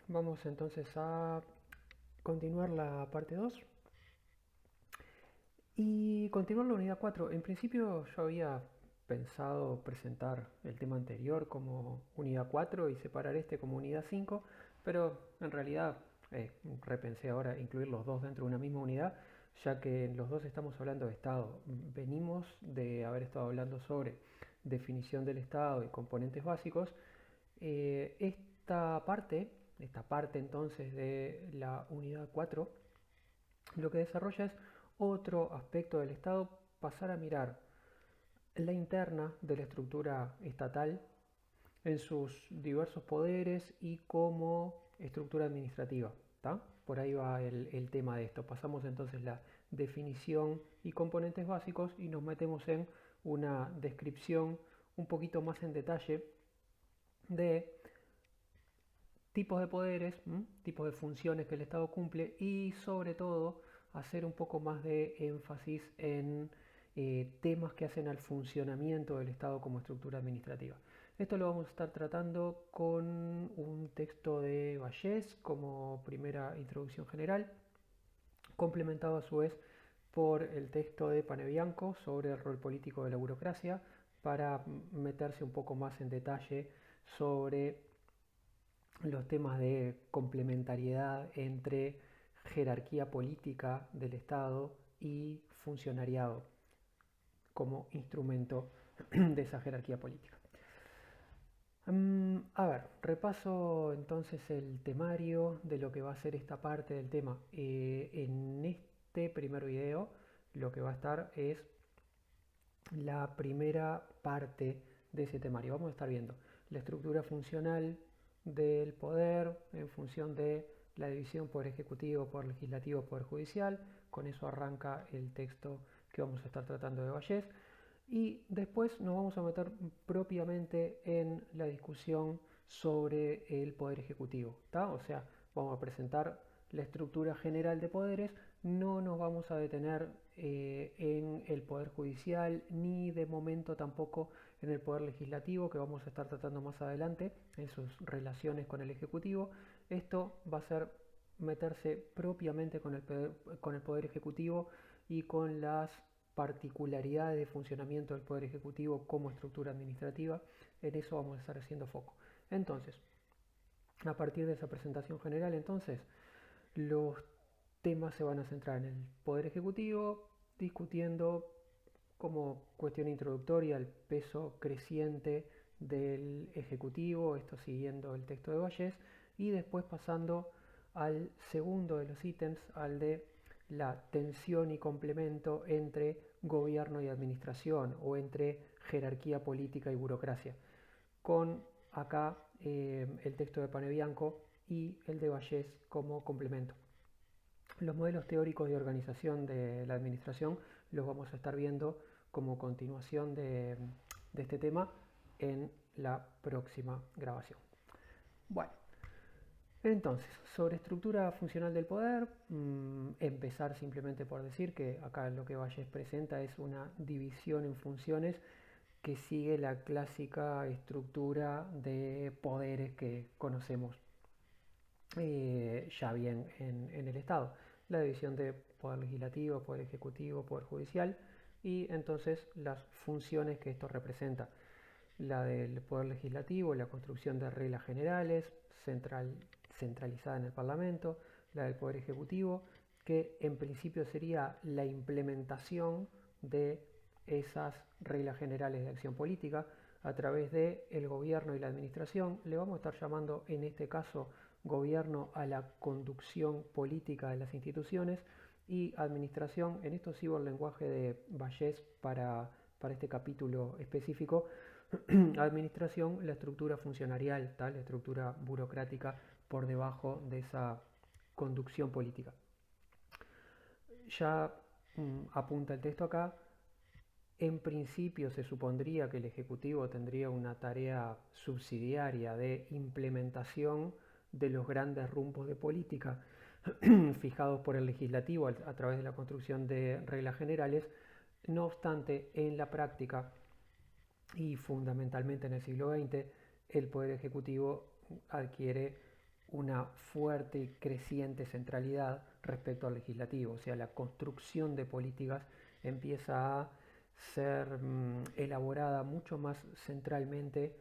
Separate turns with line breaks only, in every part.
vamos entonces a continuar la parte 2 y continuar la unidad 4. En principio yo había pensado presentar el tema anterior como unidad 4 y separar este como unidad 5, pero en realidad repensé ahora incluir los dos dentro de una misma unidad, ya que en los dos estamos hablando de Estado. Venimos de haber estado hablando sobre definición del Estado y componentes básicos. Esta parte entonces de la unidad 4 lo que desarrolla es otro aspecto del Estado, pasar a mirar la interna de la estructura estatal en sus diversos poderes y como estructura administrativa. ¿Tá? Por ahí va el tema de esto. Pasamos entonces la definición y componentes básicos y nos metemos en una descripción un poquito más en detalle de tipos de poderes, tipos de funciones que el Estado cumple y sobre todo hacer un poco más de énfasis en temas que hacen al funcionamiento del Estado como estructura administrativa. Esto lo vamos a estar tratando con un texto de Vallès como primera introducción general, complementado a su vez por el texto de Panebianco sobre el rol político de la burocracia para meterse un poco más en detalle sobre los temas de complementariedad entre jerarquía política del Estado y funcionariado como instrumento de esa jerarquía política. A ver, repaso entonces el temario de lo que va a ser esta parte del tema. En este primer video lo que va a estar es la primera parte de ese temario. Vamos a estar viendo la estructura funcional del poder en función de la división poder ejecutivo, poder legislativo, poder judicial. Con eso arranca el texto que vamos a estar tratando de Vallès. Y después nos vamos a meter propiamente en la discusión sobre el poder ejecutivo, ¿tá? O sea, vamos a presentar la estructura general de poderes, no nos vamos a detener en el poder judicial ni de momento tampoco en el poder legislativo, que vamos a estar tratando más adelante en sus relaciones con el ejecutivo. Esto va a ser meterse propiamente con el poder ejecutivo y con las particularidades de funcionamiento del Poder Ejecutivo como estructura administrativa. En eso vamos a estar haciendo foco. Entonces, a partir de esa presentación general, entonces, los temas se van a centrar en el Poder Ejecutivo, discutiendo como cuestión introductoria el peso creciente del Ejecutivo, esto siguiendo el texto de Vallès, y después pasando al segundo de los ítems, al de la tensión y complemento entre gobierno y administración o entre jerarquía política y burocracia, con acá el texto de Panebianco y el de Vallès como complemento. Los modelos teóricos de organización de la administración los vamos a estar viendo como continuación de este tema en la próxima grabación. Bueno, entonces, sobre estructura funcional del poder, empezar simplemente por decir que acá lo que Vallès presenta es una división en funciones que sigue la clásica estructura de poderes que conocemos ya bien en el Estado. La división de poder legislativo, poder ejecutivo, poder judicial y entonces las funciones que esto representa. La del poder legislativo, la construcción de reglas generales, centralizada en el Parlamento. La del poder ejecutivo, que en principio sería la implementación de esas reglas generales de acción política a través del el gobierno y la administración. Le vamos a estar llamando en este caso gobierno a la conducción política de las instituciones y administración, en esto sigo el lenguaje de Vallès para este capítulo específico, administración, la estructura funcionarial, tal, la estructura burocrática por debajo de esa conducción política. Ya apunta el texto acá, en principio se supondría que el Ejecutivo tendría una tarea subsidiaria de implementación de los grandes rumbos de política fijados por el legislativo a través de la construcción de reglas generales. No obstante, en la práctica y fundamentalmente en el siglo XX, el Poder Ejecutivo adquiere una fuerte y creciente centralidad respecto al legislativo, o sea, la construcción de políticas empieza a ser elaborada mucho más centralmente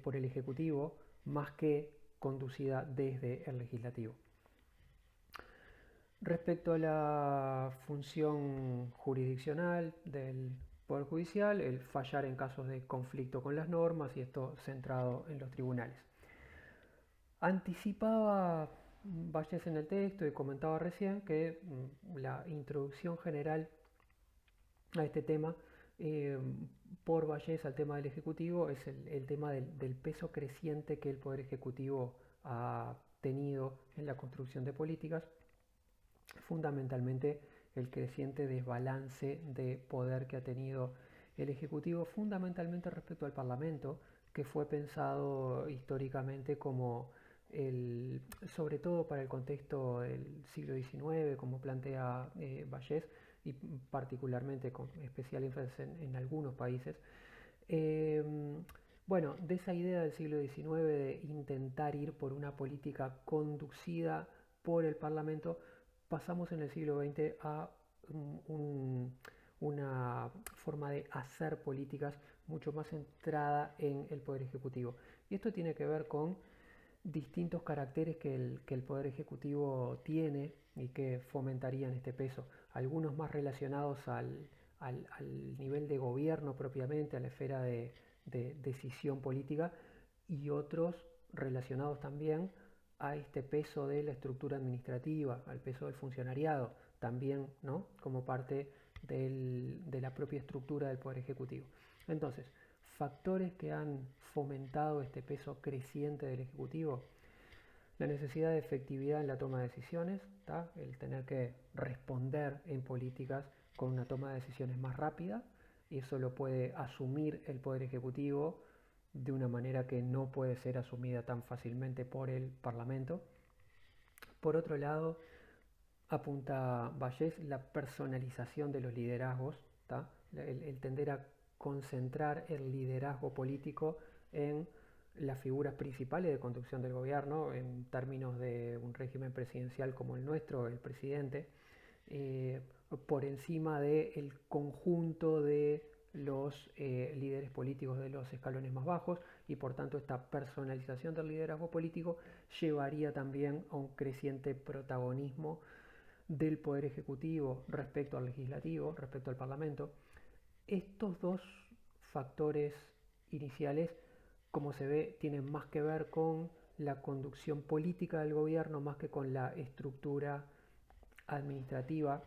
por el Ejecutivo, más que conducida desde el legislativo. Respecto a la función jurisdiccional del Poder Judicial, el fallar en casos de conflicto con las normas y esto centrado en los tribunales. Anticipaba Vallés en el texto y comentaba recién que la introducción general a este tema eh, por Vallés al tema del Ejecutivo es el tema del peso creciente que el Poder Ejecutivo ha tenido en la construcción de políticas, fundamentalmente el creciente desbalance de poder que ha tenido el Ejecutivo, fundamentalmente respecto al Parlamento, que fue pensado históricamente como sobre todo para el contexto del siglo XIX, como plantea Vallés, y particularmente con especial énfasis en algunos países. Eh, bueno, de esa idea del siglo XIX de intentar ir por una política conducida por el Parlamento, pasamos en el siglo XX a un, una forma de hacer políticas mucho más centrada en el Poder Ejecutivo. Y esto tiene que ver con distintos caracteres que el Poder Ejecutivo tiene y que fomentarían este peso. Algunos más relacionados al nivel de gobierno propiamente, a la esfera de decisión política, y otros relacionados también a este peso de la estructura administrativa, al peso del funcionariado, también, ¿no?, como parte de la propia estructura del Poder Ejecutivo. Entonces, factores que han fomentado este peso creciente del Ejecutivo: la necesidad de efectividad en la toma de decisiones, ¿tá?, el tener que responder en políticas con una toma de decisiones más rápida, y eso lo puede asumir el Poder Ejecutivo de una manera que no puede ser asumida tan fácilmente por el Parlamento. Por otro lado, apunta Vallés, la personalización de los liderazgos, ¿tá?, el tender a concentrar el liderazgo político en las figuras principales de conducción del gobierno, en términos de un régimen presidencial como el nuestro, el presidente, eh, por encima del conjunto de los líderes políticos de los escalones más bajos, y por tanto esta personalización del liderazgo político llevaría también a un creciente protagonismo del Poder Ejecutivo respecto al Legislativo, respecto al Parlamento. Estos dos factores iniciales, como se ve, tienen más que ver con la conducción política del gobierno más que con la estructura administrativa,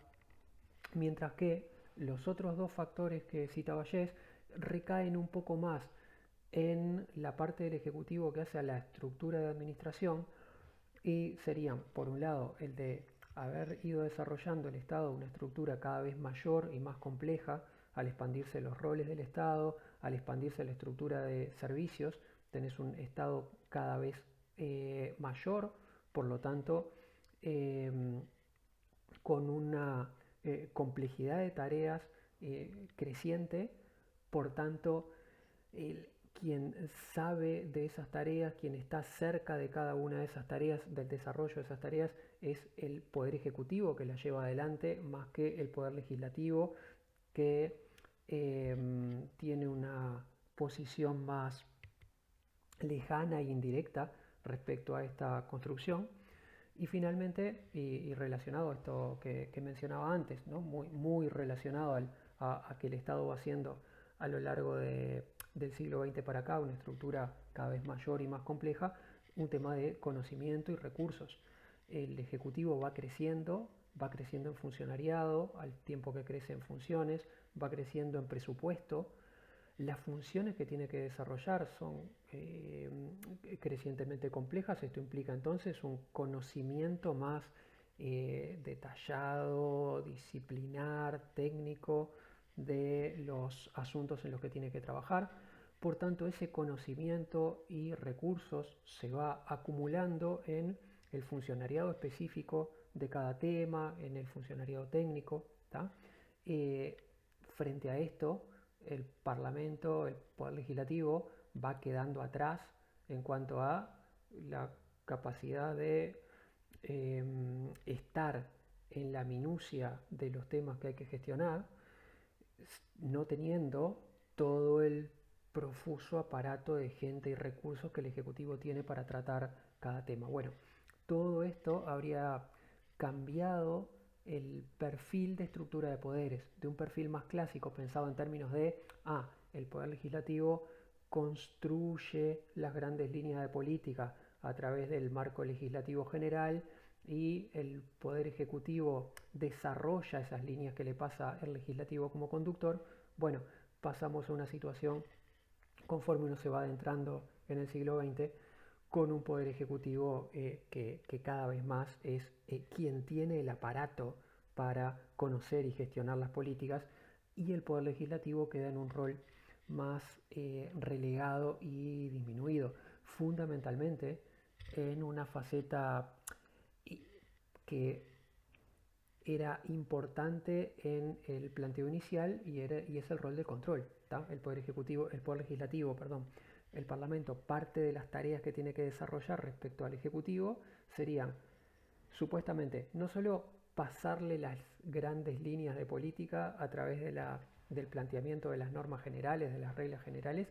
mientras que los otros dos factores que cita Vallés recaen un poco más en la parte del Ejecutivo que hace a la estructura de administración, y serían, por un lado, el de haber ido desarrollando el Estado una estructura cada vez mayor y más compleja al expandirse los roles del Estado, al expandirse la estructura de servicios. Tenés un Estado cada vez mayor, por lo tanto, eh, con una complejidad de tareas creciente. Por tanto, quien sabe de esas tareas, quien está cerca de cada una de esas tareas, del desarrollo de esas tareas, es el Poder Ejecutivo que las lleva adelante, más que el Poder Legislativo, que tiene una posición más lejana e indirecta respecto a esta construcción. Y finalmente, y relacionado a esto que mencionaba antes, ¿no?, muy relacionado a que el Estado va haciendo a lo largo del siglo XX para acá una estructura cada vez mayor y más compleja, un tema de conocimiento y recursos. El Ejecutivo va creciendo en funcionariado al tiempo que crece en funciones, va creciendo en presupuesto. Las funciones que tiene que desarrollar son crecientemente complejas. Esto implica entonces un conocimiento más detallado, disciplinar, técnico de los asuntos en los que tiene que trabajar. Por tanto, ese conocimiento y recursos se va acumulando en el funcionariado específico de cada tema, en el funcionariado técnico, ¿tá? Frente a esto, el Parlamento, el Poder Legislativo, va quedando atrás en cuanto a la capacidad de estar en la minucia de los temas que hay que gestionar, no teniendo todo el profuso aparato de gente y recursos que el Ejecutivo tiene para tratar cada tema. Bueno, todo esto habría cambiado el perfil de estructura de poderes, de un perfil más clásico pensado en términos de, el Poder Legislativo construye las grandes líneas de política a través del marco legislativo general y el Poder Ejecutivo desarrolla esas líneas que le pasa el legislativo como conductor. Bueno, pasamos a una situación, conforme uno se va adentrando en el siglo XX, con un poder ejecutivo que cada vez más es quien tiene el aparato para conocer y gestionar las políticas, y el poder legislativo queda en un rol más relegado y disminuido, fundamentalmente en una faceta que era importante en el planteo inicial y es el rol del control. El poder ejecutivo, el poder legislativo, perdón, el Parlamento, parte de las tareas que tiene que desarrollar respecto al Ejecutivo serían supuestamente no solo pasarle las grandes líneas de política a través del planteamiento de las normas generales, de las reglas generales,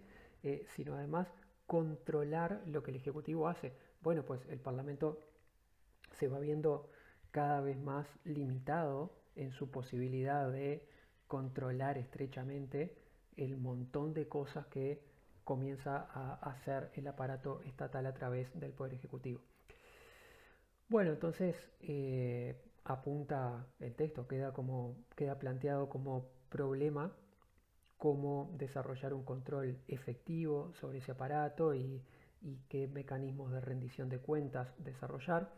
sino además controlar lo que el Ejecutivo hace. Bueno, pues el Parlamento se va viendo cada vez más limitado en su posibilidad de controlar estrechamente el montón de cosas que comienza a hacer el aparato estatal a través del Poder Ejecutivo. Bueno, entonces apunta el texto, queda planteado como problema cómo desarrollar un control efectivo sobre ese aparato y qué mecanismos de rendición de cuentas desarrollar.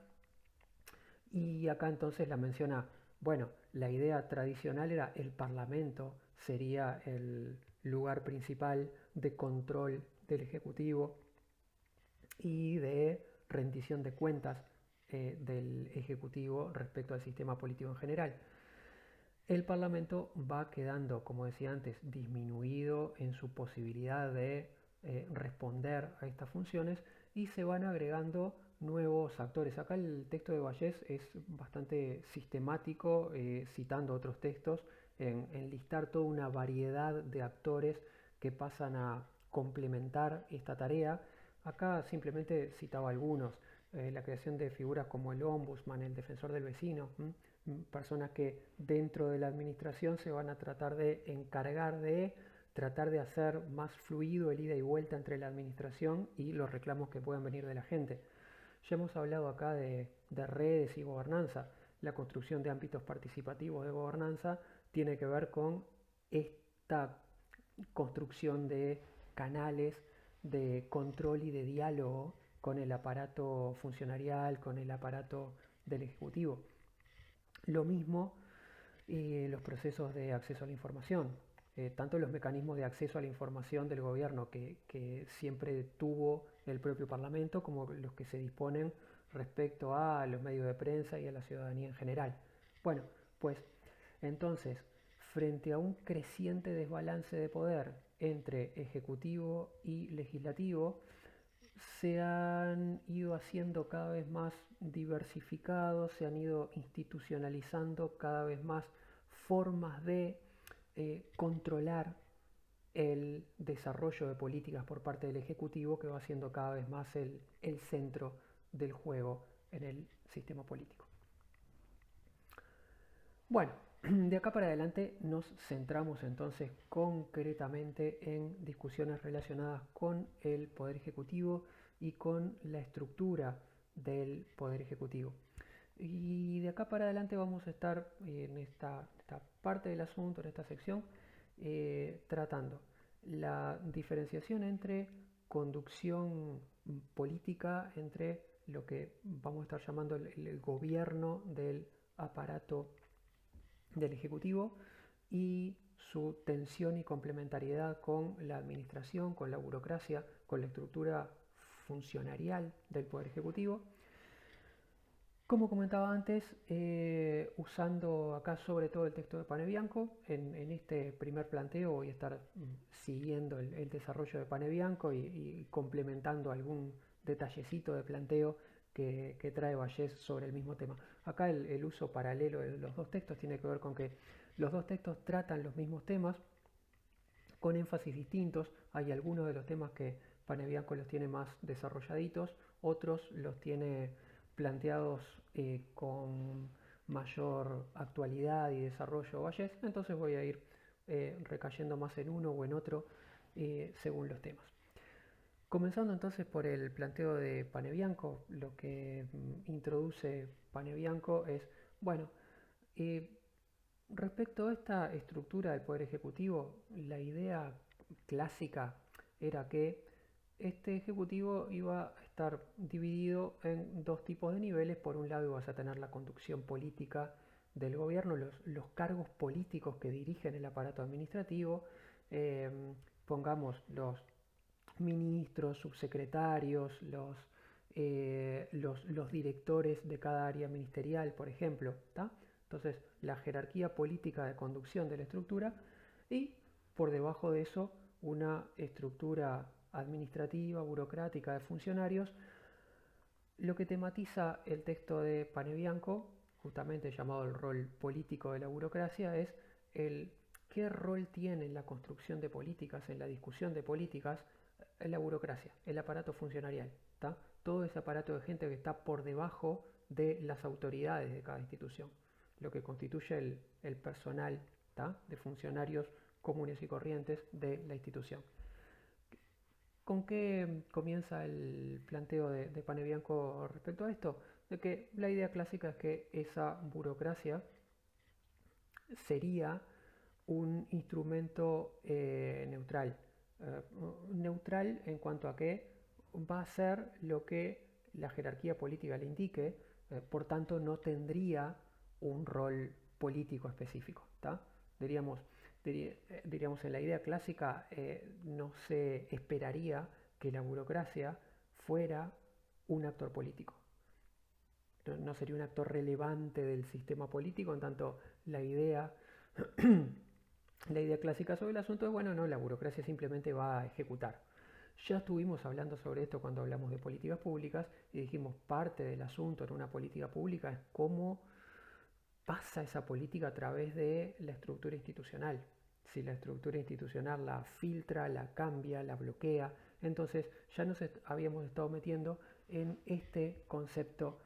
Y acá entonces la menciona, bueno, la idea tradicional era el Parlamento sería el lugar principal de control del Ejecutivo y de rendición de cuentas del Ejecutivo respecto al sistema político en general. El Parlamento va quedando, como decía antes, disminuido en su posibilidad de responder a estas funciones y se van agregando nuevos actores. Acá el texto de Vallés es bastante sistemático, citando otros textos, en listar toda una variedad de actores que pasan a complementar esta tarea. Acá simplemente citaba algunos, la creación de figuras como el ombudsman, el defensor del vecino, personas que dentro de la administración se van a tratar de encargar de tratar de hacer más fluido el ida y vuelta entre la administración y los reclamos que puedan venir de la gente. Ya hemos hablado acá de redes y gobernanza. La construcción de ámbitos participativos de gobernanza tiene que ver con esta construcción de canales de control y de diálogo con el aparato funcionarial, con el aparato del Ejecutivo. Lo mismo los procesos de acceso a la información, tanto los mecanismos de acceso a la información del gobierno que siempre tuvo el propio Parlamento, como los que se disponen respecto a los medios de prensa y a la ciudadanía en general. Bueno, pues entonces, frente a un creciente desbalance de poder entre ejecutivo y legislativo, se han ido haciendo cada vez más diversificados, se han ido institucionalizando cada vez más formas de controlar el desarrollo de políticas por parte del Ejecutivo, que va siendo cada vez más el centro del juego en el sistema político. Bueno, de acá para adelante nos centramos entonces concretamente en discusiones relacionadas con el Poder Ejecutivo y con la estructura del Poder Ejecutivo. Y de acá para adelante vamos a estar en esta parte del asunto, en esta sección, tratando la diferenciación entre conducción política, entre lo que vamos a estar llamando el gobierno del aparato del Ejecutivo y su tensión y complementariedad con la administración, con la burocracia, con la estructura funcionarial del Poder Ejecutivo. Como comentaba antes, usando acá sobre todo el texto de Panebianco, en este primer planteo voy a estar siguiendo el desarrollo de Panebianco y complementando algún detallecito de planteo que trae Vallés sobre el mismo tema. Acá el uso paralelo de los dos textos tiene que ver con que los dos textos tratan los mismos temas con énfasis distintos. Hay algunos de los temas que Panebianco los tiene más desarrolladitos, otros los tiene planteados con mayor actualidad y desarrollo Vallés, entonces voy a ir recayendo más en uno o en otro según los temas. Comenzando entonces por el planteo de Panebianco, lo que introduce Panebianco es, bueno, eh, respecto a esta estructura del Poder Ejecutivo, la idea clásica era que este Ejecutivo iba a estar dividido en dos tipos de niveles. Por un lado ibas a tener la conducción política del gobierno, los cargos políticos que dirigen el aparato administrativo, eh, pongamos los ministros, subsecretarios, los directores de cada área ministerial, por ejemplo. ¿Tá? Entonces, la jerarquía política de conducción de la estructura y por debajo de eso una estructura administrativa, burocrática de funcionarios. Lo que tematiza el texto de Panebianco, justamente llamado el rol político de la burocracia, es el qué rol tiene en la construcción de políticas, en la discusión de políticas, en la burocracia, el aparato funcionarial. ¿Tá? Todo ese aparato de gente que está por debajo de las autoridades de cada institución, lo que constituye el personal, ¿tá? De funcionarios comunes y corrientes de la institución. ¿Con qué comienza el planteo de Panebianco respecto a esto? De que la idea clásica es que esa burocracia sería un instrumento neutral. Neutral en cuanto a que va a ser lo que la jerarquía política le indique, por tanto no tendría un rol político específico. ¿Tá? Diríamos, diríamos en la idea clásica no se esperaría que la burocracia fuera un actor político. No sería un actor relevante del sistema político, en tanto la idea la idea clásica sobre el asunto es, bueno, no, la burocracia simplemente va a ejecutar. Ya estuvimos hablando sobre esto cuando hablamos de políticas públicas y dijimos parte del asunto en una política pública es cómo pasa esa política a través de la estructura institucional. Si la estructura institucional la filtra, la cambia, la bloquea, entonces ya nos habíamos estado metiendo en este concepto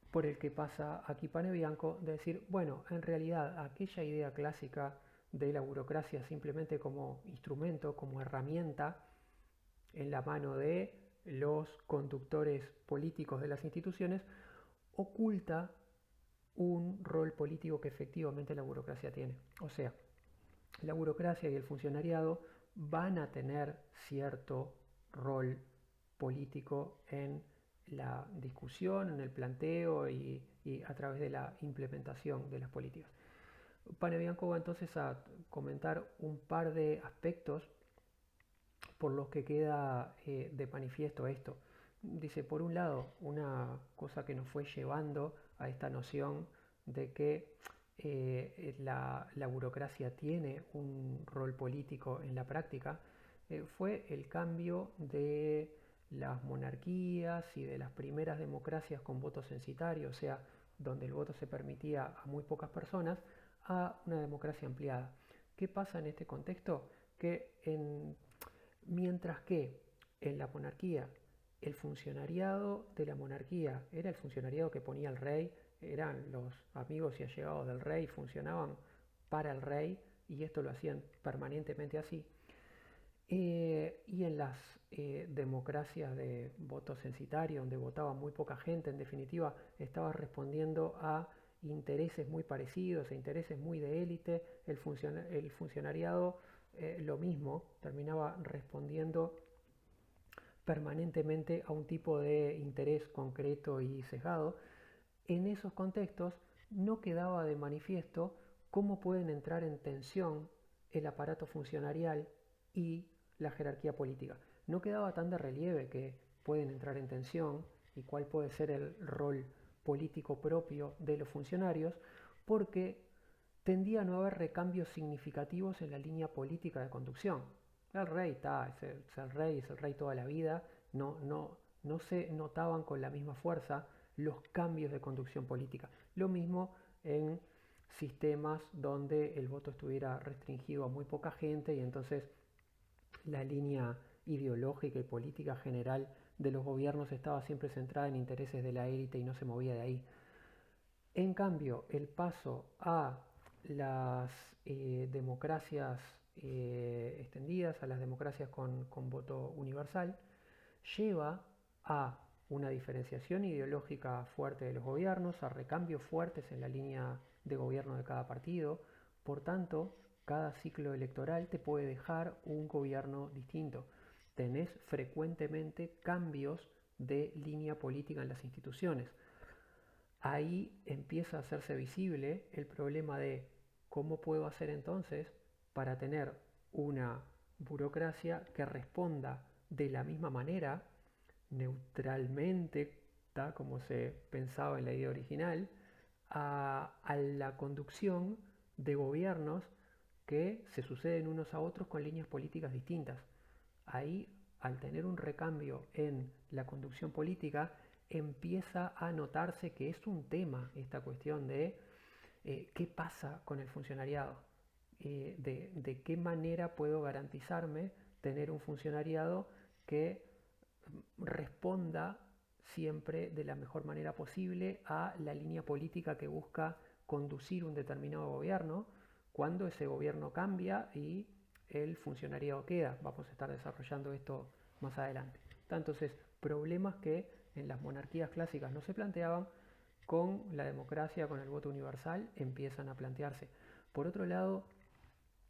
por el que pasa aquí Panebianco, de decir, bueno, en realidad aquella idea clásica de la burocracia simplemente como instrumento, como herramienta en la mano de los conductores políticos de las instituciones, oculta un rol político que efectivamente la burocracia tiene. O sea, la burocracia y el funcionariado van a tener cierto rol político en la discusión, en el planteo y a través de la implementación de las políticas. Panebianco va entonces a comentar un par de aspectos por los que queda de manifiesto esto. Dice, por un lado, una cosa que nos fue llevando a esta noción de que la burocracia tiene un rol político en la práctica, fue el cambio de las monarquías y de las primeras democracias con voto censitario, o sea, donde el voto se permitía a muy pocas personas, a una democracia ampliada. ¿Qué pasa en este contexto? Que mientras que en la monarquía el funcionariado de la monarquía era el funcionariado que ponía el rey, eran los amigos y allegados del rey, funcionaban para el rey y esto lo hacían permanentemente así. Y en las democracias de voto censitario, donde votaba muy poca gente, en definitiva, estaba respondiendo a intereses muy parecidos, a intereses muy de élite, el funcionariado lo mismo, terminaba respondiendo permanentemente a un tipo de interés concreto y sesgado. En esos contextos no quedaba de manifiesto cómo pueden entrar en tensión el aparato funcionarial y la jerarquía política. No quedaba tan de relieve que pueden entrar en tensión y cuál puede ser el rol político propio de los funcionarios, porque tendía a no haber recambios significativos en la línea política de conducción. El rey está, es el rey toda la vida, no no se notaban con la misma fuerza los cambios de conducción política. Lo mismo en sistemas donde el voto estuviera restringido a muy poca gente y entonces la línea ideológica y política general de los gobiernos estaba siempre centrada en intereses de la élite y no se movía de ahí. En cambio, el paso a las democracias extendidas, a las democracias con voto universal, lleva a una diferenciación ideológica fuerte de los gobiernos, a recambios fuertes en la línea de gobierno de cada partido. Por tanto, cada ciclo electoral te puede dejar un gobierno distinto. Tenés frecuentemente cambios de línea política en las instituciones. Ahí empieza a hacerse visible el problema de cómo puedo hacer entonces para tener una burocracia que responda de la misma manera, neutralmente, como se pensaba en la idea original, a la conducción de gobiernos que se suceden unos a otros con líneas políticas distintas. Ahí, al tener un recambio en la conducción política, empieza a notarse que es un tema esta cuestión de qué pasa con el funcionariado, de qué manera puedo garantizarme tener un funcionariado que responda siempre de la mejor manera posible a la línea política que busca conducir un determinado gobierno, cuando ese gobierno cambia y el funcionariado queda. Vamos a estar desarrollando esto más adelante. Entonces, problemas que en las monarquías clásicas no se planteaban, con la democracia, con el voto universal, empiezan a plantearse. Por otro lado,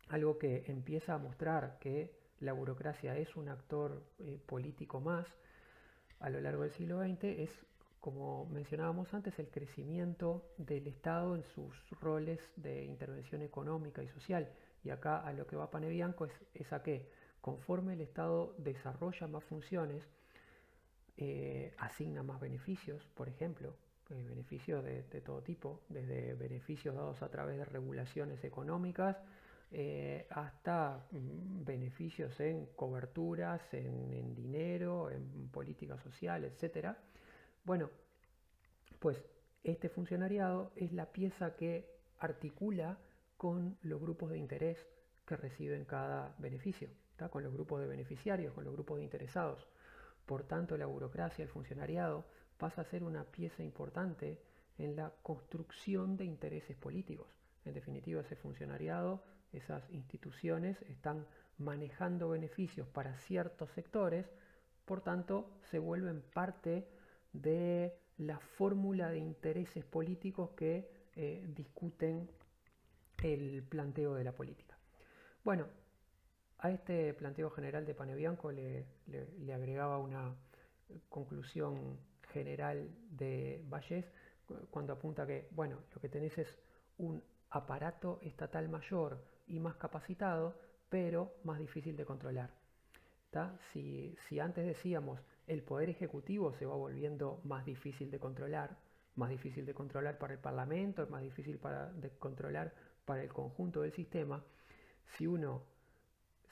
algo que empieza a mostrar que la burocracia es un actor político más a lo largo del siglo XX es, como mencionábamos antes, el crecimiento del Estado en sus roles de intervención económica y social. Y acá a lo que va Panebianco es a que conforme el Estado desarrolla más funciones, asigna más beneficios, por ejemplo, beneficios de todo tipo, desde beneficios dados a través de regulaciones económicas hasta beneficios en coberturas, en dinero, en política social, etcétera. Bueno, pues este funcionariado es la pieza que articula con los grupos de interés que reciben cada beneficio, ¿tá? Con los grupos de beneficiarios, con los grupos de interesados. Por tanto, la burocracia, el funcionariado, pasa a ser una pieza importante en la construcción de intereses políticos. En definitiva, ese funcionariado, esas instituciones están manejando beneficios para ciertos sectores, por tanto, se vuelven parte de la fórmula de intereses políticos que discuten el planteo de la política. Bueno, a este planteo general de Panebianco le agregaba una conclusión general de Vallés cuando apunta que, bueno, lo que tenés es un aparato estatal mayor y más capacitado, pero más difícil de controlar. Si antes decíamos el poder ejecutivo se va volviendo más difícil de controlar para el Parlamento, es más difícil de controlar para el conjunto del sistema, si uno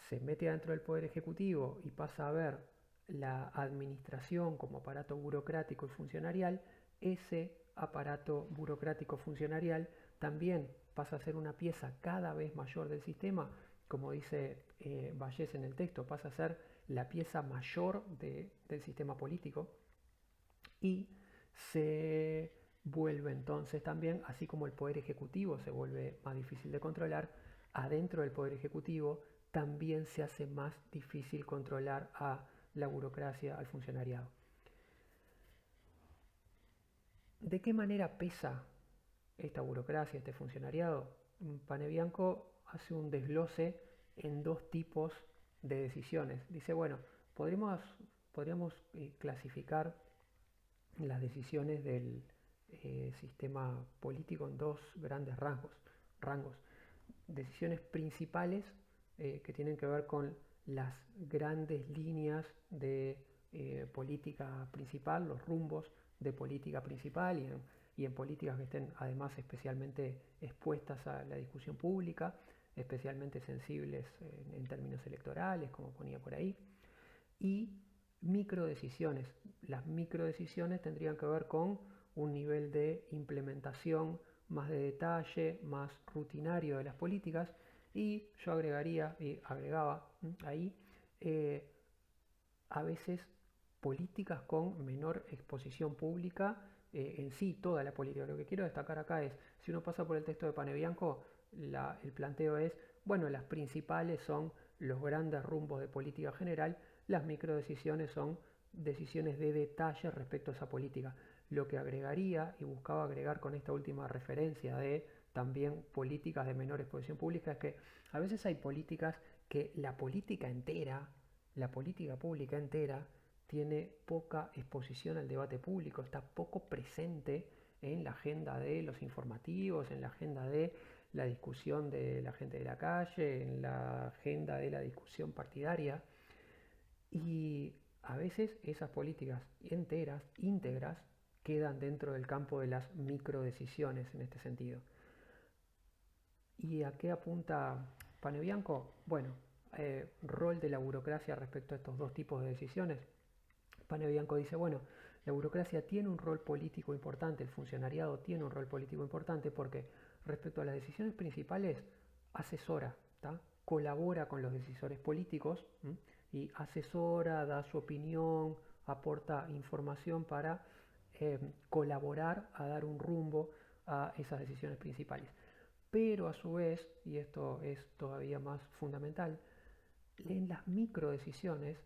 se mete dentro del poder ejecutivo y pasa a ver la administración como aparato burocrático y funcionarial, ese aparato burocrático funcionarial también pasa a ser una pieza cada vez mayor del sistema, como dice Vallés en el texto, pasa a ser la pieza mayor del sistema político y se vuelve entonces también, así como el poder ejecutivo se vuelve más difícil de controlar, adentro del poder ejecutivo también se hace más difícil controlar a la burocracia, al funcionariado. ¿De qué manera pesa esta burocracia, este funcionariado? Panebianco hace un desglose en dos tipos de decisiones. Dice, bueno, podríamos clasificar las decisiones del sistema político en dos grandes rangos. Decisiones principales que tienen que ver con las grandes líneas de política principal, los rumbos de política principal y en políticas que estén además especialmente expuestas a la discusión pública, especialmente sensibles en términos electorales, como ponía por ahí, y microdecisiones. Las microdecisiones tendrían que ver con un nivel de implementación más de detalle, más rutinario de las políticas, y yo agregaba ahí a veces políticas con menor exposición pública en sí, toda la política. Lo que quiero destacar acá es, si uno pasa por el texto de Panebianco, el planteo es, bueno, las principales son los grandes rumbos de política general, las microdecisiones son decisiones de detalle respecto a esa política. Lo que agregaría y buscaba agregar con esta última referencia de también políticas de menor exposición pública es que a veces hay políticas que la política pública entera tiene poca exposición al debate público, está poco presente en la agenda de los informativos, en la agenda de la discusión de la gente de la calle, en la agenda de la discusión partidaria. Y a veces esas políticas íntegras, quedan dentro del campo de las microdecisiones en este sentido. ¿Y a qué apunta Panebianco? Bueno, rol de la burocracia respecto a estos dos tipos de decisiones. Panebianco dice, bueno, la burocracia tiene un rol político importante, el funcionariado tiene un rol político importante porque respecto a las decisiones principales asesora, ¿tá? Colabora con los decisores políticos y asesora, da su opinión, aporta información para colaborar a dar un rumbo a esas decisiones principales. Pero a su vez, y esto es todavía más fundamental, en las microdecisiones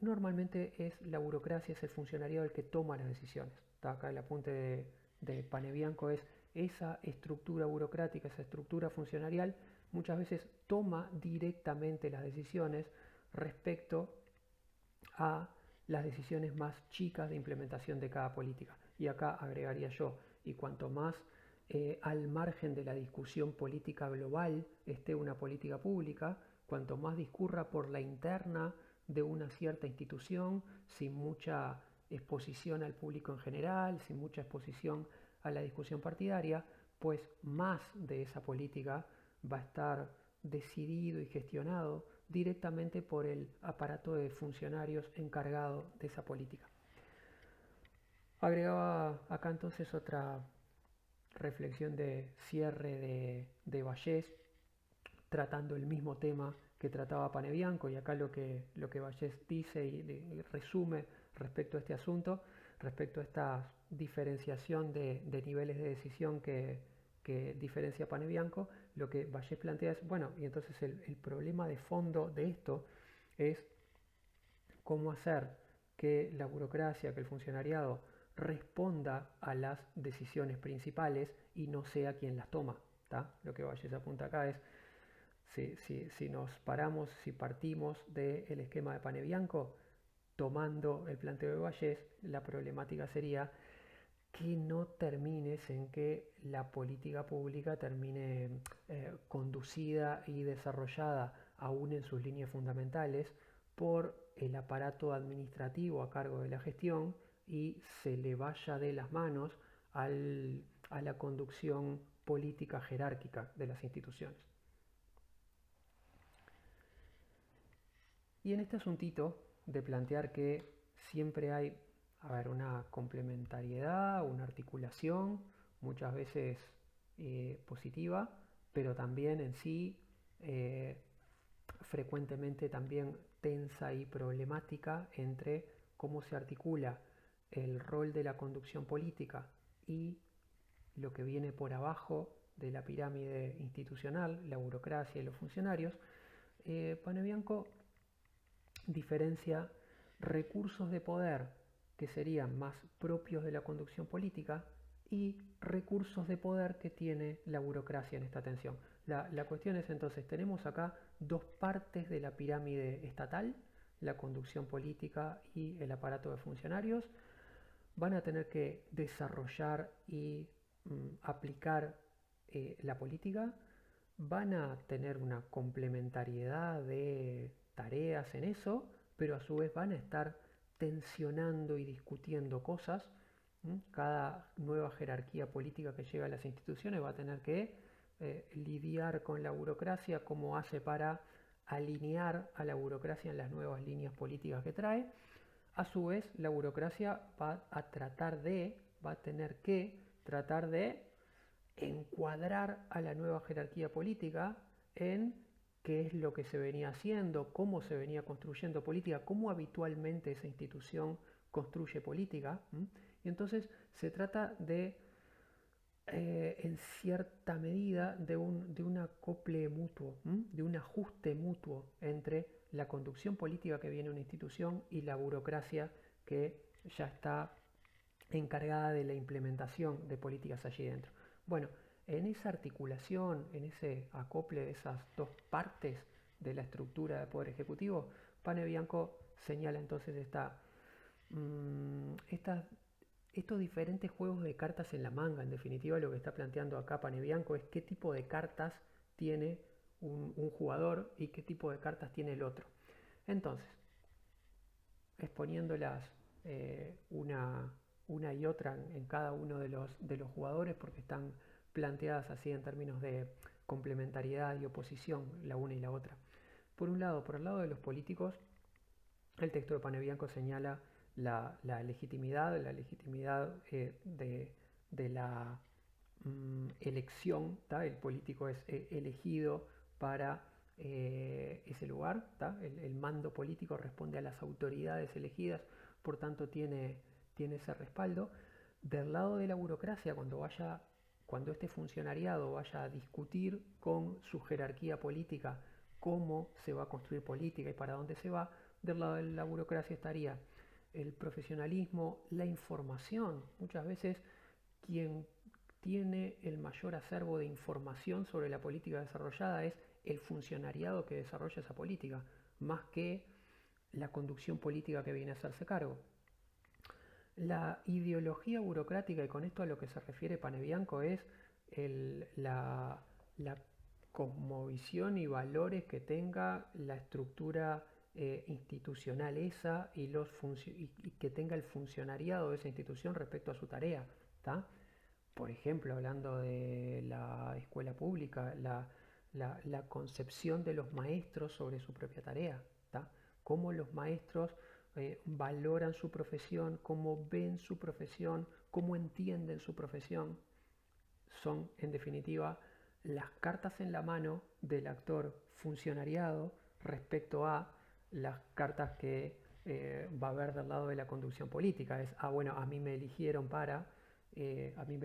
normalmente es la burocracia, es el funcionariado el que toma las decisiones. Está acá el apunte de Panebianco es esa estructura burocrática, esa estructura funcionarial muchas veces toma directamente las decisiones respecto a las decisiones más chicas de implementación de cada política. Y acá agregaría yo, y cuanto más al margen de la discusión política global esté una política pública, cuanto más discurra por la interna de una cierta institución, sin mucha exposición al público en general, sin mucha exposición a la discusión partidaria, pues más de esa política va a estar decidido y gestionado directamente por el aparato de funcionarios encargado de esa política. Agregaba acá entonces otra reflexión de cierre de Vallés, tratando el mismo tema que trataba Panebianco, y acá lo que Vallés dice y resume respecto a este asunto, respecto a esta diferenciación de niveles de decisión que diferencia Panebianco, lo que Vallés plantea es, bueno, y entonces el problema de fondo de esto es cómo hacer que la burocracia, que el funcionariado responda a las decisiones principales y no sea quien las toma. ¿Tá? Lo que Vallés apunta acá es, si partimos del esquema de Panebianco, tomando el planteo de Vallés, la problemática sería que no termines en que la política pública termine conducida y desarrollada aún en sus líneas fundamentales por el aparato administrativo a cargo de la gestión y se le vaya de las manos a la conducción política jerárquica de las instituciones. Y en este asuntito de plantear que siempre hay una complementariedad, una articulación, muchas veces positiva, pero también en sí frecuentemente también tensa y problemática entre cómo se articula el rol de la conducción política y lo que viene por abajo de la pirámide institucional, la burocracia y los funcionarios. Panebianco diferencia recursos de poder que serían más propios de la conducción política y recursos de poder que tiene la burocracia en esta tensión. La cuestión es entonces, tenemos acá dos partes de la pirámide estatal, la conducción política y el aparato de funcionarios, van a tener que desarrollar y aplicar la política, van a tener una complementariedad de tareas en eso, pero a su vez van a estar tensionando y discutiendo cosas. Cada nueva jerarquía política que llega a las instituciones va a tener que lidiar con la burocracia, cómo hace para alinear a la burocracia en las nuevas líneas políticas que trae. A su vez, la burocracia va a tener que tratar de encuadrar a la nueva jerarquía política en qué es lo que se venía haciendo, cómo se venía construyendo política, cómo habitualmente esa institución construye política. Y entonces se trata de, en cierta medida, de un acople mutuo, de un ajuste mutuo entre la conducción política que viene una institución y la burocracia que ya está encargada de la implementación de políticas allí dentro. Bueno, en esa articulación, en ese acople de esas dos partes de la estructura del Poder Ejecutivo, Panebianco señala entonces estas estos diferentes juegos de cartas en la manga. En definitiva, lo que está planteando acá Panebianco es qué tipo de cartas tiene un jugador y qué tipo de cartas tiene el otro. Entonces, exponiéndolas una y otra en cada uno de los jugadores, porque están planteadas así en términos de complementariedad y oposición, la una y la otra. Por un lado, por el lado de los políticos, el texto de Panebianco señala la legitimidad de la elección. El político es elegido para ese lugar. El mando político responde a las autoridades elegidas, por tanto tiene ese respaldo. Del lado de la burocracia, cuando este funcionariado vaya a discutir con su jerarquía política cómo se va a construir política y para dónde se va, del lado de la burocracia estaría el profesionalismo, la información. Muchas veces quien tiene el mayor acervo de información sobre la política desarrollada es el funcionariado que desarrolla esa política, más que la conducción política que viene a hacerse cargo. La ideología burocrática, y con esto a lo que se refiere Panebianco, es la cosmovisión y valores que tenga la estructura institucional esa y que tenga el funcionariado de esa institución respecto a su tarea. Por ejemplo, hablando de la escuela pública, la concepción de los maestros sobre su propia tarea. Cómo los maestros valoran su profesión, cómo ven su profesión, cómo entienden su profesión. Son, en definitiva, las cartas en la mano del actor funcionariado respecto a las cartas que va a haber del lado de la conducción política. Es, bueno, a mí me eligieron a mí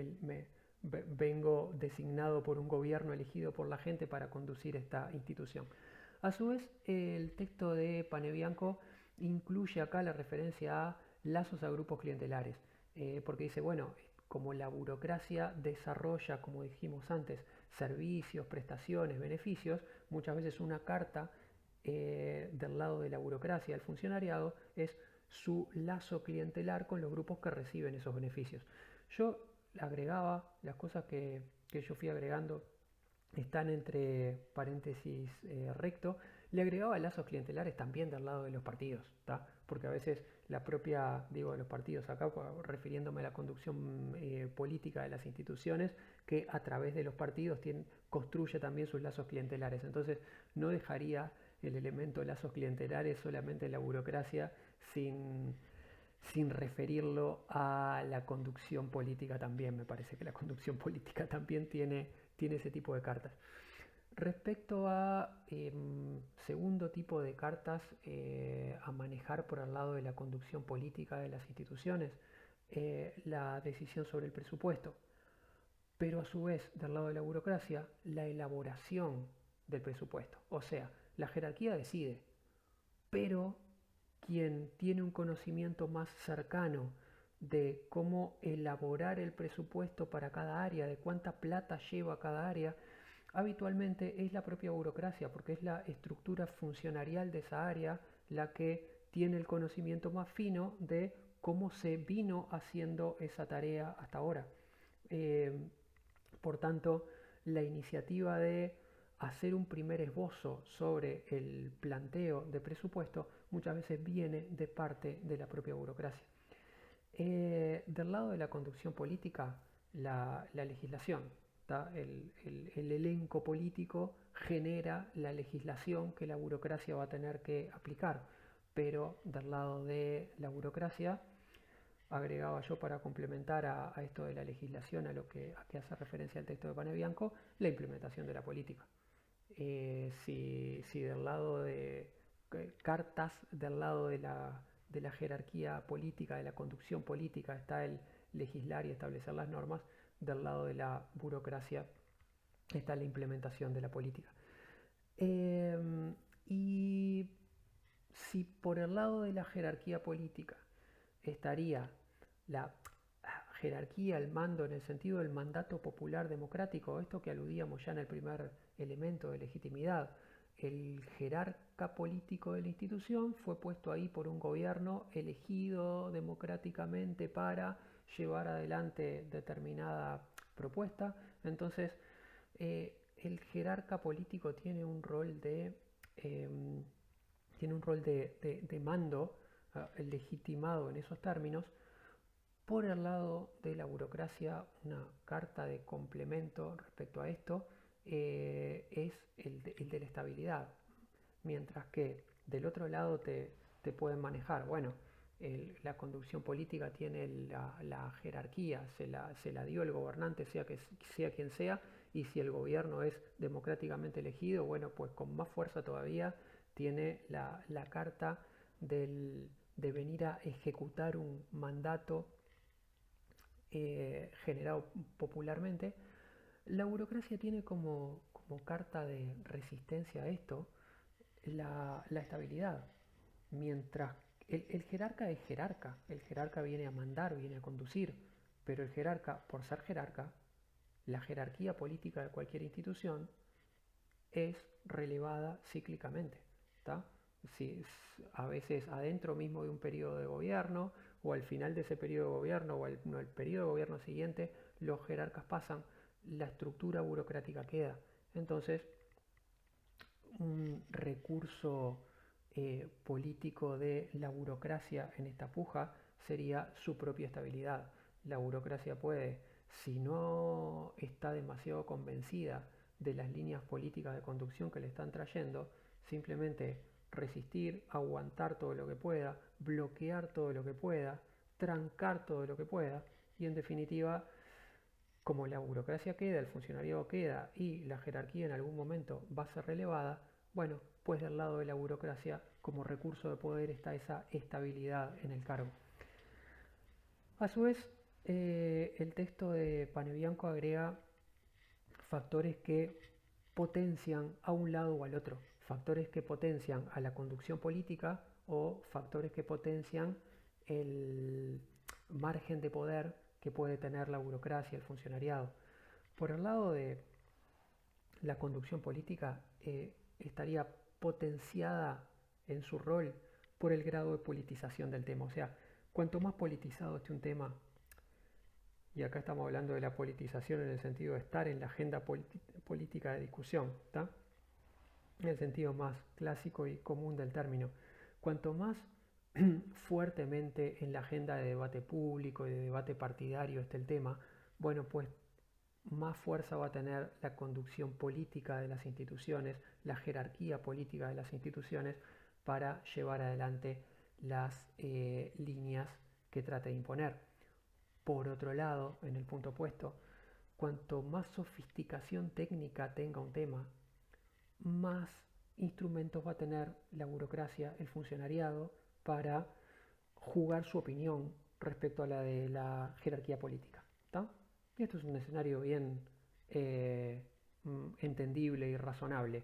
vengo designado por un gobierno elegido por la gente para conducir esta institución. A su vez, el texto de Panebianco incluye acá la referencia a lazos a grupos clientelares, porque dice, bueno, como la burocracia desarrolla, como dijimos antes, servicios, prestaciones, beneficios, muchas veces una carta del lado de la burocracia, del funcionariado, es su lazo clientelar con los grupos que reciben esos beneficios. Yo agregaba, las cosas que yo fui agregando están entre paréntesis recto, le agregaba lazos clientelares también del lado de los partidos, porque a veces la propia, digo, de los partidos acá, refiriéndome a la conducción política de las instituciones, que a través de los partidos construye también sus lazos clientelares. Entonces no dejaría el elemento de lazos clientelares solamente en la burocracia sin referirlo a la conducción política también. Me parece que la conducción política también tiene ese tipo de cartas. Respecto a segundo tipo de cartas a manejar por el lado de la conducción política de las instituciones, la decisión sobre el presupuesto, pero a su vez del lado de la burocracia, la elaboración del presupuesto. O sea, la jerarquía decide, pero quien tiene un conocimiento más cercano de cómo elaborar el presupuesto para cada área, de cuánta plata lleva cada área, habitualmente es la propia burocracia, porque es la estructura funcionarial de esa área la que tiene el conocimiento más fino de cómo se vino haciendo esa tarea hasta ahora. Por tanto, la iniciativa de hacer un primer esbozo sobre el planteo de presupuesto muchas veces viene de parte de la propia burocracia. Del lado de la conducción política, la legislación, el elenco político genera la legislación que la burocracia va a tener que aplicar. pero del lado de la burocracia, agregaba yo para complementar a esto de la legislación, a que hace referencia el texto de Panebianco, la implementación de la política. Si del lado de cartas, del lado de la jerarquía política, de la conducción política, está el legislar y establecer las normas, del lado de la burocracia está la implementación de la política. Y si por el lado de la jerarquía política estaría la jerarquía, el mando en el sentido del mandato popular democrático, esto que aludíamos ya en el primer elemento de legitimidad, el jerarca político de la institución fue puesto ahí por un gobierno elegido democráticamente para llevar adelante determinada propuesta. Entonces, el jerarca político tiene un rol de mando legitimado en esos términos. Por el lado de la burocracia, una carta de complemento respecto a esto es el de la estabilidad, mientras que del otro lado te pueden manejar, bueno, la conducción política tiene la jerarquía, se la dio el gobernante, sea quien sea, y si el gobierno es democráticamente elegido, bueno, pues con más fuerza todavía tiene la carta de venir a ejecutar un mandato generado popularmente. La burocracia tiene como carta de resistencia a esto la estabilidad, mientras el jerarca es jerarca, el jerarca viene a mandar, viene a conducir, pero el jerarca, por ser jerarca, la jerarquía política de cualquier institución es relevada cíclicamente, ¿tá? Si, a veces adentro mismo de un periodo de gobierno, o al final de ese periodo de gobierno, o el periodo de gobierno siguiente, los jerarcas pasan, la estructura burocrática queda. Entonces, un recurso político de la burocracia en esta puja sería su propia estabilidad. La burocracia puede, si no está demasiado convencida de las líneas políticas de conducción que le están trayendo, simplemente resistir, aguantar todo lo que pueda, bloquear todo lo que pueda, trancar todo lo que pueda y en definitiva, como la burocracia queda, el funcionariado queda y la jerarquía en algún momento va a ser relevada, bueno, pues del lado de la burocracia como recurso de poder está esa estabilidad en el cargo. A su vez, el texto de Panebianco agrega factores que potencian a un lado o al otro, factores que potencian a la conducción política o factores que potencian el margen de poder que puede tener la burocracia, el funcionariado. Por el lado de la conducción política, estaría potenciada en su rol por el grado de politización del tema. O sea, cuanto más politizado esté un tema, y acá estamos hablando de la politización en el sentido de estar en la agenda política de discusión, ¿tá? En el sentido más clásico y común del término. Cuanto más fuertemente en la agenda de debate público y de debate partidario esté el tema, bueno, pues más fuerza va a tener la conducción política de las instituciones, la jerarquía política de las instituciones para llevar adelante las líneas que trate de imponer. Por otro lado, en el punto opuesto, cuanto más sofisticación técnica tenga un tema, más instrumentos va a tener la burocracia, el funcionariado, para jugar su opinión respecto a la de la jerarquía política. ¿Tá? Y esto es un escenario bien entendible y razonable.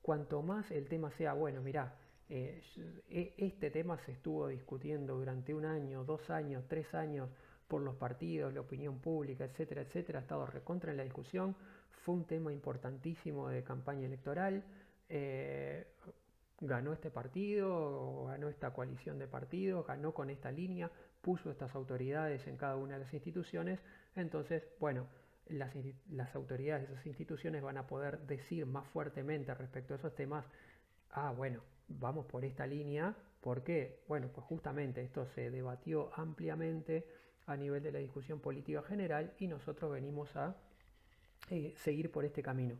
Cuanto más el tema sea, bueno, mirá, este tema se estuvo discutiendo durante un año, 2 años, 3 años por los partidos, la opinión pública, etcétera, etcétera, ha estado recontra en la discusión, fue un tema importantísimo de campaña electoral, ganó este partido, ganó esta coalición de partidos, ganó con esta línea, puso estas autoridades en cada una de las instituciones, entonces, bueno, las autoridades de esas instituciones van a poder decir más fuertemente respecto a esos temas, bueno, vamos por esta línea, ¿por qué? Bueno, pues justamente esto se debatió ampliamente a nivel de la discusión política general y nosotros venimos a seguir por este camino.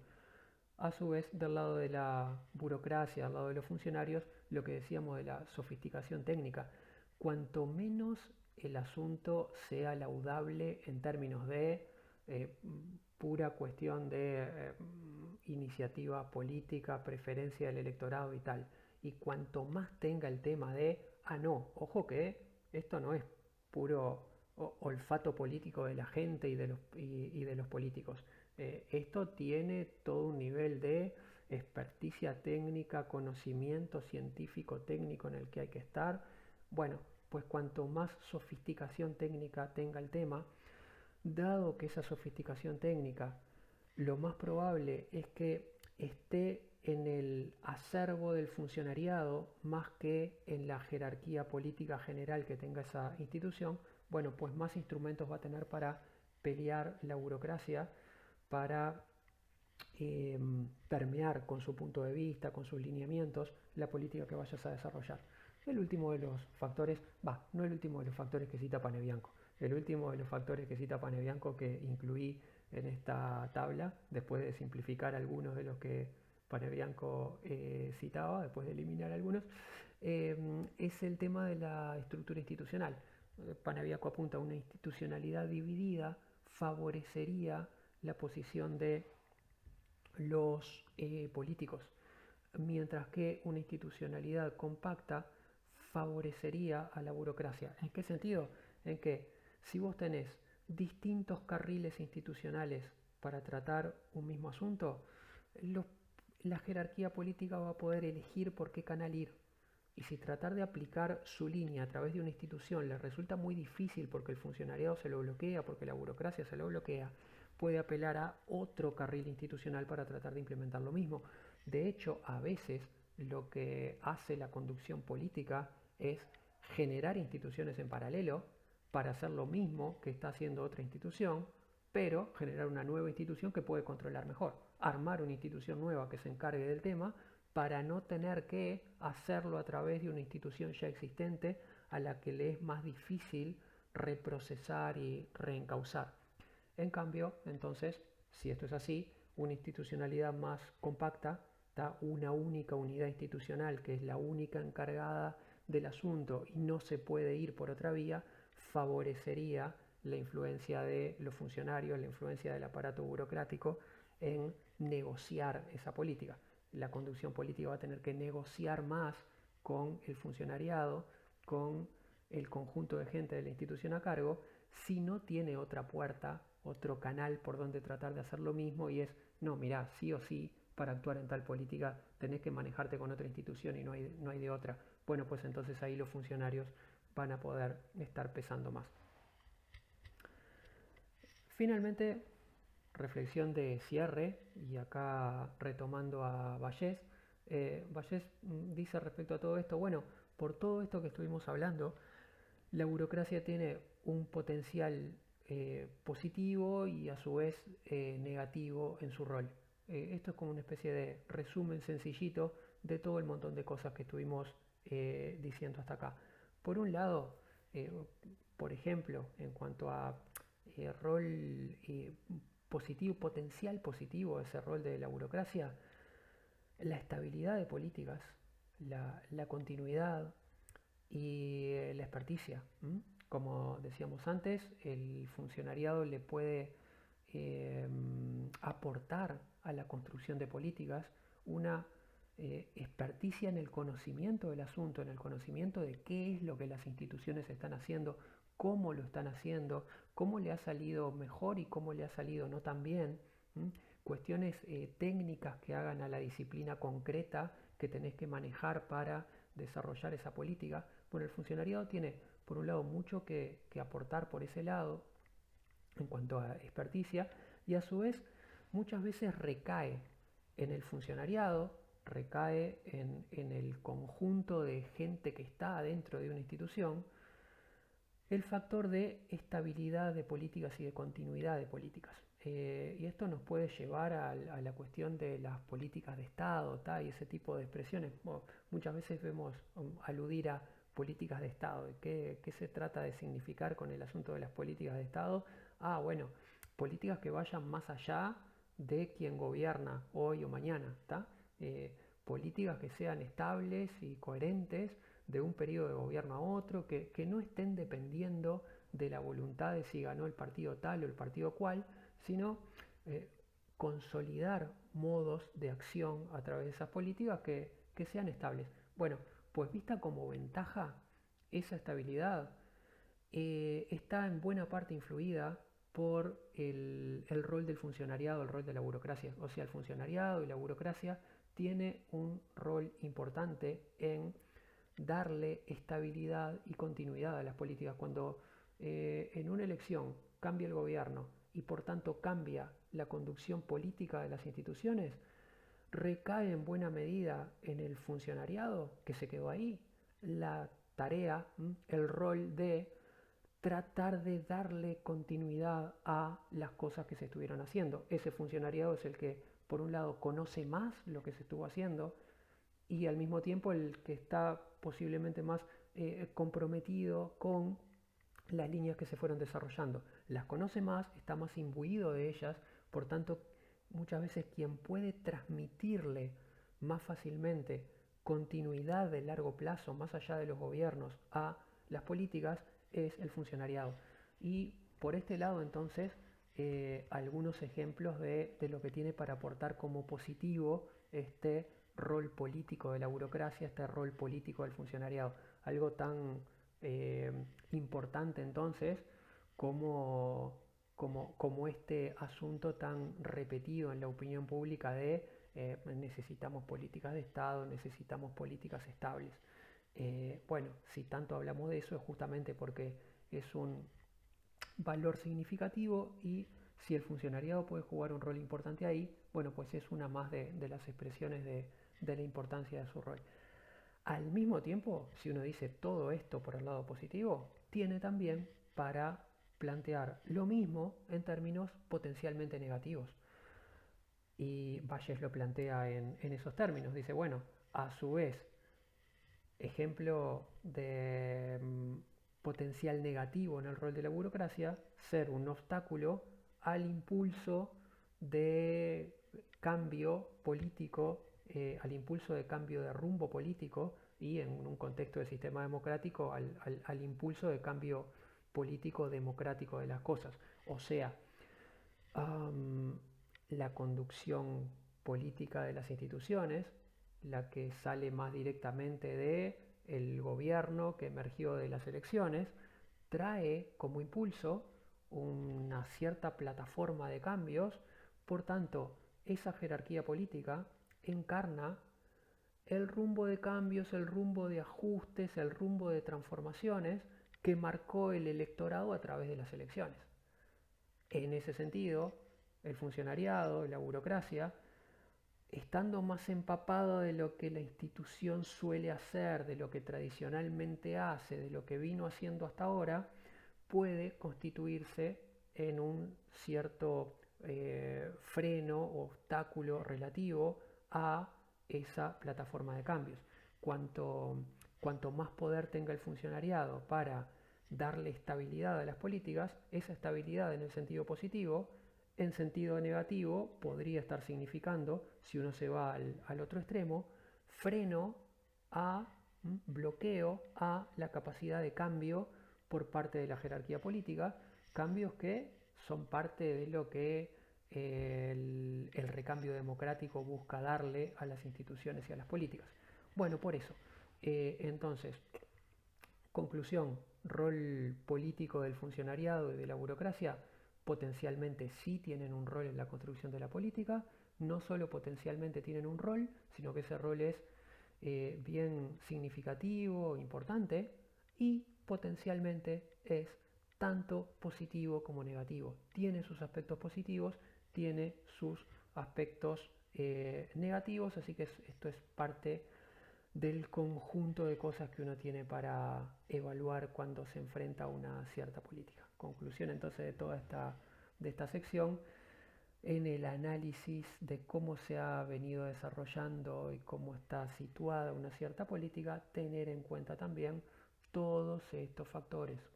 A su vez, del lado de la burocracia, del lado de los funcionarios, lo que decíamos de la sofisticación técnica. Cuanto menos el asunto sea laudable en términos de eh, pura cuestión de iniciativa política, preferencia del electorado y tal, y cuanto más tenga el tema de, no, ojo que esto no es puro olfato político de la gente y de los políticos. Esto tiene todo un nivel de experticia técnica, conocimiento científico técnico en el que hay que estar. Bueno, pues cuanto más sofisticación técnica tenga el tema, dado que esa sofisticación técnica lo más probable es que esté en el acervo del funcionariado más que en la jerarquía política general que tenga esa institución, bueno, pues más instrumentos va a tener para pelear la burocracia, para permear con su punto de vista, con sus lineamientos, la política que vayas a desarrollar. El último de los factores, no el último de los factores que cita Panebianco, el último de los factores que cita Panebianco que incluí en esta tabla, después de simplificar algunos de los que Panebianco citaba, después de eliminar algunos, es el tema de la estructura institucional. Panebianco apunta a una institucionalidad dividida, favorecería la posición de los políticos, mientras que una institucionalidad compacta favorecería a la burocracia. ¿En qué sentido? En que si vos tenés distintos carriles institucionales para tratar un mismo asunto, la jerarquía política va a poder elegir por qué canal ir. Y si tratar de aplicar su línea a través de una institución le resulta muy difícil porque el funcionariado se lo bloquea, porque la burocracia se lo bloquea, puede apelar a otro carril institucional para tratar de implementar lo mismo. De hecho, a veces lo que hace la conducción política es generar instituciones en paralelo para hacer lo mismo que está haciendo otra institución, pero generar una nueva institución que puede controlar mejor. Armar una institución nueva que se encargue del tema para no tener que hacerlo a través de una institución ya existente a la que le es más difícil reprocesar y reencauzar. En cambio, entonces, si esto es así, una institucionalidad más compacta, una única unidad institucional que es la única encargada del asunto y no se puede ir por otra vía, favorecería la influencia de los funcionarios, la influencia del aparato burocrático en negociar esa política. La conducción política va a tener que negociar más con el funcionariado, con el conjunto de gente de la institución a cargo, si no tiene otra puerta, otro canal por donde tratar de hacer lo mismo, y es, no, mirá, sí o sí, para actuar en tal política tenés que manejarte con otra institución y no hay de otra. Bueno, pues entonces ahí los funcionarios van a poder estar pesando más. Finalmente, reflexión de cierre, y acá retomando a Vallés, Vallés dice respecto a todo esto, bueno, por todo esto que estuvimos hablando, la burocracia tiene un potencial positivo y a su vez negativo en su rol. Esto es como una especie de resumen sencillito de todo el montón de cosas que estuvimos diciendo hasta acá. Por un lado, eh, por ejemplo, en cuanto a rol positivo, potencial positivo, ese rol de la burocracia, la estabilidad de políticas, la continuidad y la experticia. Como decíamos antes, el funcionariado le puede aportar a la construcción de políticas una experticia en el conocimiento del asunto, en el conocimiento de qué es lo que las instituciones están haciendo, cómo lo están haciendo, cómo le ha salido mejor y cómo le ha salido no tan bien. Cuestiones técnicas que hagan a la disciplina concreta que tenés que manejar para desarrollar esa política. Bueno, el funcionariado tiene, por un lado, mucho que aportar por ese lado en cuanto a experticia, y a su vez muchas veces recae en el funcionariado, recae en el conjunto de gente que está dentro de una institución, el factor de estabilidad de políticas y de continuidad de políticas. Y esto nos puede llevar a la cuestión de las políticas de Estado y ese tipo de expresiones. Bueno, muchas veces vemos aludir a políticas de Estado. ¿Qué se trata de significar con el asunto de las políticas de Estado? Bueno, políticas que vayan más allá de quien gobierna hoy o mañana. políticas que sean estables y coherentes de un periodo de gobierno a otro, que no estén dependiendo de la voluntad de si ganó el partido tal o el partido cual, sino eh, consolidar modos de acción a través de esas políticas que sean estables. Bueno, pues vista como ventaja, esa estabilidad está en buena parte influida por el rol del funcionariado, el rol de la burocracia. O sea, el funcionariado y la burocracia tiene un rol importante en darle estabilidad y continuidad a las políticas. Cuando en una elección cambia el gobierno y por tanto cambia la conducción política de las instituciones, recae en buena medida en el funcionariado que se quedó ahí la tarea, el rol de tratar de darle continuidad a las cosas que se estuvieron haciendo. Ese funcionariado es el que, por un lado, conoce más lo que se estuvo haciendo y al mismo tiempo el que está posiblemente más comprometido con las líneas que se fueron desarrollando. Las conoce más, está más imbuido de ellas, por tanto, muchas veces quien puede transmitirle más fácilmente continuidad de largo plazo, más allá de los gobiernos, a las políticas, es el funcionariado. Y por este lado, entonces, algunos ejemplos de lo que tiene para aportar como positivo este rol político de la burocracia, este rol político del funcionariado. Algo tan eh, importante entonces como este asunto tan repetido en la opinión pública de necesitamos políticas de Estado, necesitamos políticas estables. Bueno, si tanto hablamos de eso es justamente porque es un valor significativo y si el funcionariado puede jugar un rol importante ahí, bueno, pues es una más de las expresiones de la importancia de su rol. Al mismo tiempo, si uno dice todo esto por el lado positivo, tiene también para plantear lo mismo en términos potencialmente negativos. Y Valles lo plantea en esos términos. Dice, bueno, a su vez, ejemplo de potencial negativo en el rol de la burocracia, ser un obstáculo al impulso de cambio político, al impulso de cambio de rumbo político y en un contexto de sistema democrático al impulso de cambio político democrático de las cosas. O sea, um, la conducción política de las instituciones, la que sale más directamente de el gobierno que emergió de las elecciones, trae como impulso una cierta plataforma de cambios, por tanto, esa jerarquía política encarna el rumbo de cambios, el rumbo de ajustes, el rumbo de transformaciones que marcó el electorado a través de las elecciones. En ese sentido, el funcionariado, la burocracia, estando más empapado de lo que la institución suele hacer, de lo que tradicionalmente hace, de lo que vino haciendo hasta ahora, puede constituirse en un cierto freno o obstáculo relativo a esa plataforma de cambios. Cuanto más poder tenga el funcionariado para darle estabilidad a las políticas, esa estabilidad en el sentido positivo, en sentido negativo podría estar significando, si uno se va al otro extremo, freno a bloqueo a la capacidad de cambio por parte de la jerarquía política, cambios que son parte de lo que el recambio democrático busca darle a las instituciones y a las políticas. Bueno, por eso. Entonces, conclusión, rol político del funcionariado y de la burocracia potencialmente sí tienen un rol en la construcción de la política, no solo potencialmente tienen un rol, sino que ese rol es bien significativo, importante y potencialmente es tanto positivo como negativo. Tiene sus aspectos positivos, tiene sus aspectos negativos, así que esto es parte del conjunto de cosas que uno tiene para evaluar cuando se enfrenta a una cierta política. Conclusión entonces de esta sección, en el análisis de cómo se ha venido desarrollando y cómo está situada una cierta política, tener en cuenta también todos estos factores,